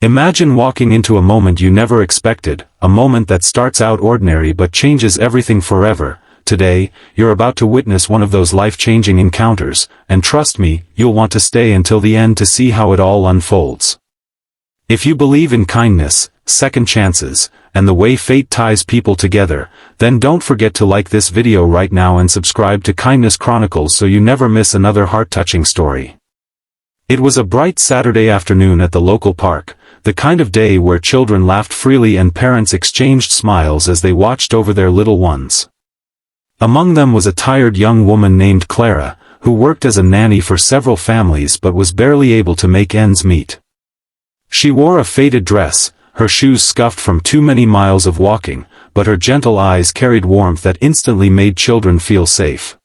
Imagine walking into a moment you never expected, a moment that starts out ordinary but changes everything forever. Today, you're about to witness one of those life-changing encounters, and trust me, you'll want to stay until the end to see how it all unfolds. If you believe in kindness, second chances, and the way fate ties people together, then don't forget to like this video right now and subscribe to Kindness Chronicles so you never miss another heart-touching story. It was a bright Saturday afternoon at the local park, the kind of day where children laughed freely and parents exchanged smiles as they watched over their little ones. Among them was a tired young woman named Clara, who worked as a nanny for several families but was barely able to make ends meet. She wore a faded dress, her shoes scuffed from too many miles of walking, but her gentle eyes carried warmth that instantly made children feel safe.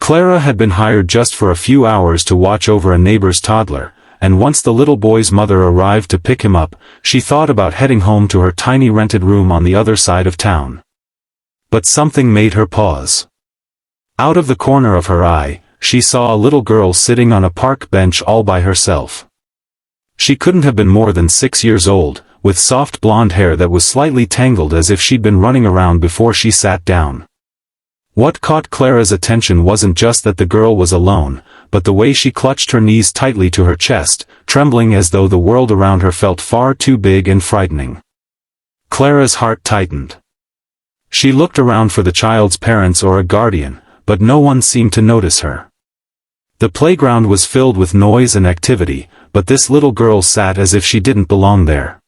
Clara had been hired just for a few hours to watch over a neighbor's toddler, and once the little boy's mother arrived to pick him up, she thought about heading home to her tiny rented room on the other side of town. But something made her pause. Out of the corner of her eye, she saw a little girl sitting on a park bench all by herself. She couldn't have been more than 6 years old, with soft blonde hair that was slightly tangled as if she'd been running around before she sat down. What caught Clara's attention wasn't just that the girl was alone, but the way she clutched her knees tightly to her chest, trembling as though the world around her felt far too big and frightening. Clara's heart tightened. She looked around for the child's parents or a guardian, but no one seemed to notice her. The playground was filled with noise and activity, but this little girl sat as if she didn't belong there.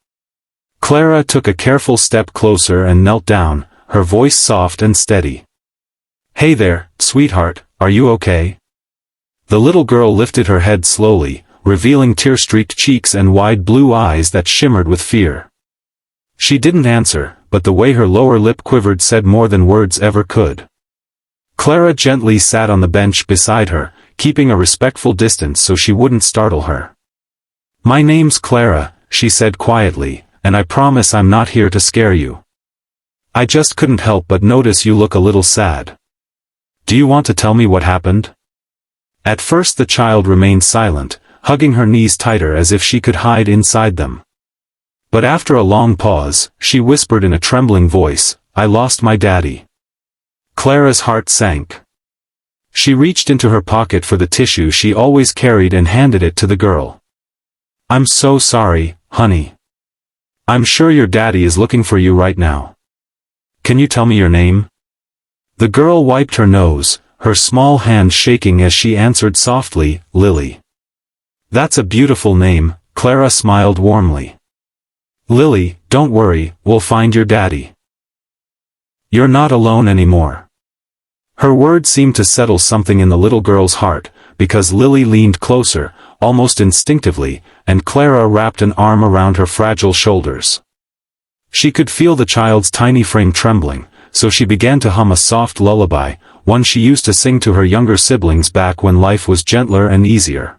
Clara took a careful step closer and knelt down, her voice soft and steady. "Hey there, sweetheart, are you okay?" The little girl lifted her head slowly, revealing tear-streaked cheeks and wide blue eyes that shimmered with fear. She didn't answer, but the way her lower lip quivered said more than words ever could. Clara gently sat on the bench beside her, keeping a respectful distance so she wouldn't startle her. "My name's Clara," she said quietly, "and I promise I'm not here to scare you. I just couldn't help but notice you look a little sad. Do you want to tell me what happened?" At first the child remained silent, hugging her knees tighter as if she could hide inside them. But after a long pause, she whispered in a trembling voice, "I lost my daddy." Clara's heart sank. She reached into her pocket for the tissue she always carried and handed it to the girl. "I'm so sorry, honey. I'm sure your daddy is looking for you right now. Can you tell me your name?" The girl wiped her nose, her small hand shaking as she answered softly, "Lily." "That's a beautiful name," Clara smiled warmly. "Lily, don't worry, we'll find your daddy. You're not alone anymore." Her words seemed to settle something in the little girl's heart, because Lily leaned closer, almost instinctively, and Clara wrapped an arm around her fragile shoulders. She could feel the child's tiny frame trembling, so she began to hum a soft lullaby, one she used to sing to her younger siblings back when life was gentler and easier.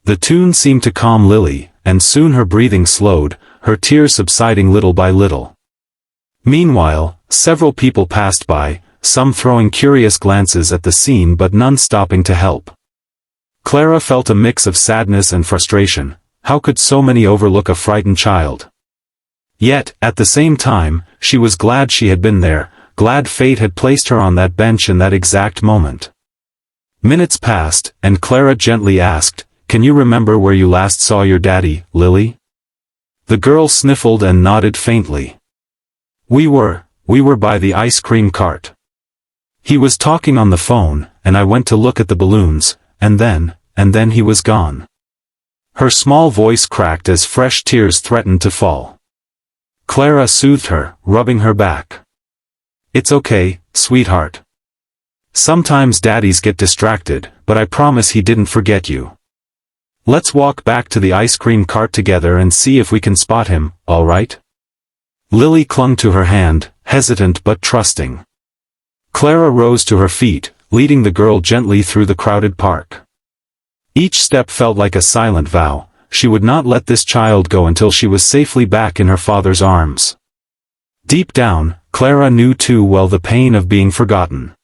The tune seemed to calm Lily, and soon her breathing slowed, her tears subsiding little by little. Meanwhile, several people passed by, some throwing curious glances at the scene but none stopping to help. Clara felt a mix of sadness and frustration. How could so many overlook a frightened child? Yet, at the same time, she was glad she had been there, glad fate had placed her on that bench in that exact moment. Minutes passed, and Clara gently asked, "Can you remember where you last saw your daddy, Lily?" The girl sniffled and nodded faintly. We were by the ice cream cart. He was talking on the phone, and I went to look at the balloons, and then he was gone." Her small voice cracked as fresh tears threatened to fall. Clara soothed her, rubbing her back. "It's okay, sweetheart. Sometimes daddies get distracted, but I promise he didn't forget you. Let's walk back to the ice cream cart together and see if we can spot him, all right?" Lily clung to her hand, hesitant but trusting. Clara rose to her feet, leading the girl gently through the crowded park. Each step felt like a silent vow. She would not let this child go until she was safely back in her father's arms. Deep down, Clara knew too well the pain of being forgotten.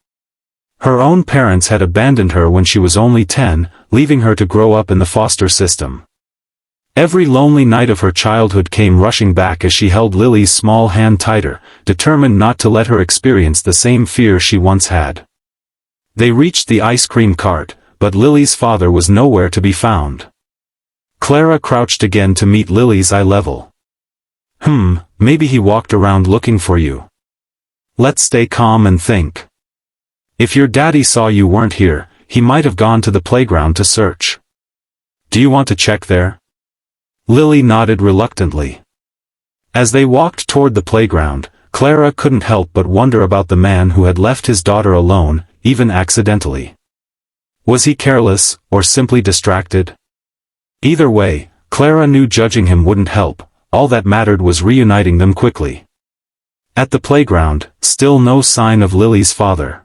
Her own parents had abandoned her when she was only 10, leaving her to grow up in the foster system. Every lonely night of her childhood came rushing back as she held Lily's small hand tighter, determined not to let her experience the same fear she once had. They reached the ice cream cart, but Lily's father was nowhere to be found. Clara crouched again to meet Lily's eye level. Maybe he walked around looking for you. Let's stay calm and think. If your daddy saw you weren't here, he might have gone to the playground to search. Do you want to check there? Lily nodded reluctantly. As they walked toward the playground, Clara couldn't help but wonder about the man who had left his daughter alone, even accidentally. Was he careless, or simply distracted? Either way, Clara knew judging him wouldn't help. All that mattered was reuniting them quickly. At the playground, still no sign of Lily's father.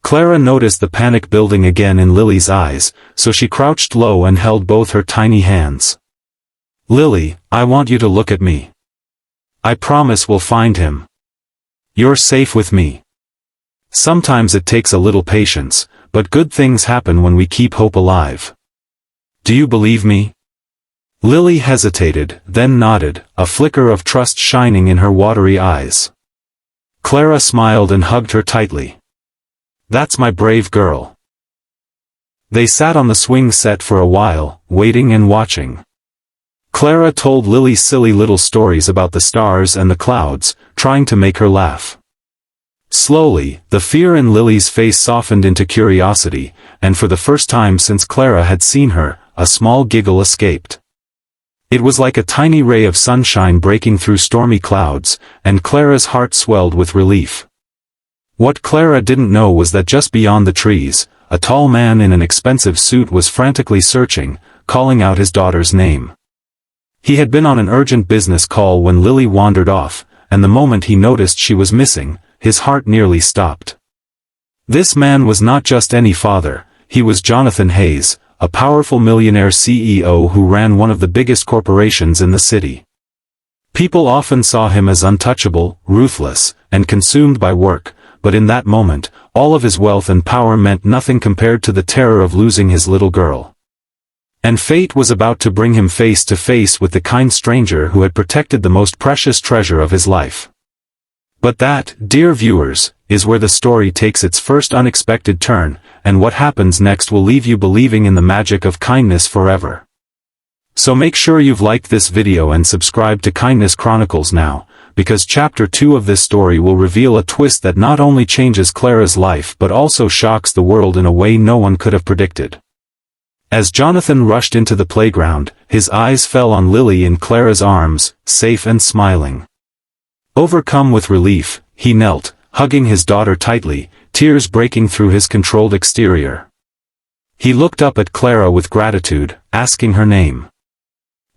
Clara noticed the panic building again in Lily's eyes, so she crouched low and held both her tiny hands. Lily, I want you to look at me. I promise we'll find him. You're safe with me. Sometimes it takes a little patience, but good things happen when we keep hope alive. Do you believe me? Lily hesitated, then nodded, a flicker of trust shining in her watery eyes. Clara smiled and hugged her tightly. That's my brave girl. They sat on the swing set for a while, waiting and watching. Clara told Lily silly little stories about the stars and the clouds, trying to make her laugh. Slowly, the fear in Lily's face softened into curiosity, and for the first time since Clara had seen her, a small giggle escaped. It was like a tiny ray of sunshine breaking through stormy clouds, and Clara's heart swelled with relief. What Clara didn't know was that just beyond the trees, a tall man in an expensive suit was frantically searching, calling out his daughter's name. He had been on an urgent business call when Lily wandered off, and the moment he noticed she was missing, his heart nearly stopped. This man was not just any father, he was Jonathan Hayes, a powerful millionaire CEO who ran one of the biggest corporations in the city. People often saw him as untouchable, ruthless, and consumed by work, but in that moment, all of his wealth and power meant nothing compared to the terror of losing his little girl. And fate was about to bring him face to face with the kind stranger who had protected the most precious treasure of his life. But that, dear viewers, is where the story takes its first unexpected turn, and what happens next will leave you believing in the magic of kindness forever. So make sure you've liked this video and subscribe to Kindness Chronicles now, because Chapter 2 of this story will reveal a twist that not only changes Clara's life but also shocks the world in a way no one could have predicted. As Jonathan rushed into the playground, his eyes fell on Lily in Clara's arms, safe and smiling. Overcome with relief, he knelt, hugging his daughter tightly, tears breaking through his controlled exterior. He looked up at Clara with gratitude, asking her name.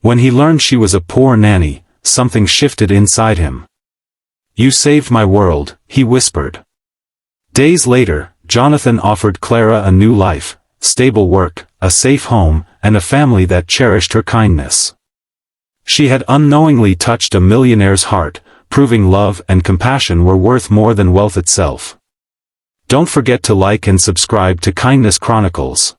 When he learned she was a poor nanny, something shifted inside him. You saved my world, he whispered. Days later, Jonathan offered Clara a new life, stable work, a safe home, and a family that cherished her kindness. She had unknowingly touched a millionaire's heart, proving love and compassion were worth more than wealth itself. Don't forget to like and subscribe to Kindness Chronicles.